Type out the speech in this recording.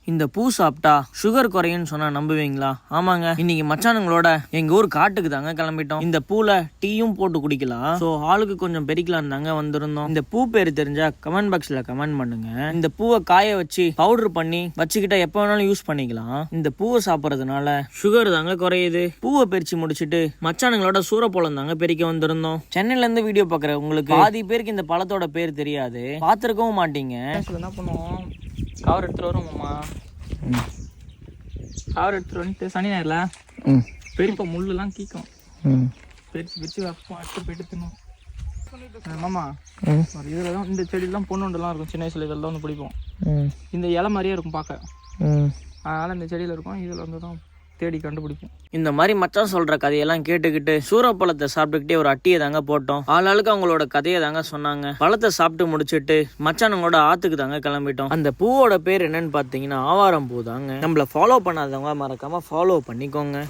இந்த பூ சாப்பிட்டா சுகர் குறையுன்னு சொன்னா நம்புவீங்களா? ஆமாங்க, இன்னைக்கு மச்சானுங்களோட எங்க ஊர் காட்டுக்கு தாங்க கிளம்பிட்டோம். இந்த பூல டீயும் போட்டு குடிக்கலாம். சோ ஆளுக்கு கொஞ்சம் பெரிக்கலாம் தாங்க வந்திருந்தோம். இந்த பூ பேரு தெரிஞ்சா கமெண்ட் பாக்ஸ்ல கமெண்ட் பண்ணுங்க. இந்த பூவை காய வச்சு பவுடர் பண்ணி வச்சுக்கிட்டா எப்ப வேணாலும் யூஸ் பண்ணிக்கலாம். இந்த பூவை சாப்பிடறதுனால சுகர் தாங்க குறையுது. பூவை பறிச்சு முடிச்சுட்டு மச்சானுங்களோட சூரப்பழம் தாங்க பெரிக்க வந்திருந்தோம். சென்னையில இருந்து வீடியோ பாக்குற உங்களுக்கு பாதி பேருக்கு இந்த பழத்தோட பேர் தெரியாது, பாத்திருக்கவும் மாட்டீங்க. என்ன பண்ணுவோம், கவர் எடுத்துட்டு வருவோம்மா. கவர் எடுத்துட்டு வந்துட்டு சனி நேரில் பெரியப்பா முள்ளுலாம் கீக்கும், பிரிச்சு வைப்போம், எடுத்து போயிட்டு தின்னும். மாமா ஒரு இதில் தான் இந்த செடியெல்லாம் பொண்ணுண்டெல்லாம் இருக்கும், சின்ன வயசுல இதெல்லாம் வந்து பிடிப்போம். இந்த இலை மாதிரியே இருக்கும் பார்க்க, அதனால இந்த செடியில் இருக்கும். இதில் வந்து தான் தேடி கண்டுபிடிப்போம். இந்த மாதிரி மச்சான் சொல்ற கதையெல்லாம் கேட்டுக்கிட்டு சூரப்பழத்தை சாப்பிட்டுக்கிட்டே ஒரு அட்டியை தாங்க போட்டோம். ஆளாளுக்கு அவங்களோட கதையை தாங்க சொன்னாங்க. பழத்தை சாப்பிட்டு முடிச்சுட்டு மச்சானுங்களோட ஆத்துக்கு தாங்க கிளம்பிட்டோம். அந்த பூவோட பேர் என்னன்னு பாத்தீங்கன்னா ஆவாரம் பூ தாங்க. நம்மள ஃபாலோ பண்ணாதவங்க மறக்காம ஃபாலோ பண்ணிக்கோங்க.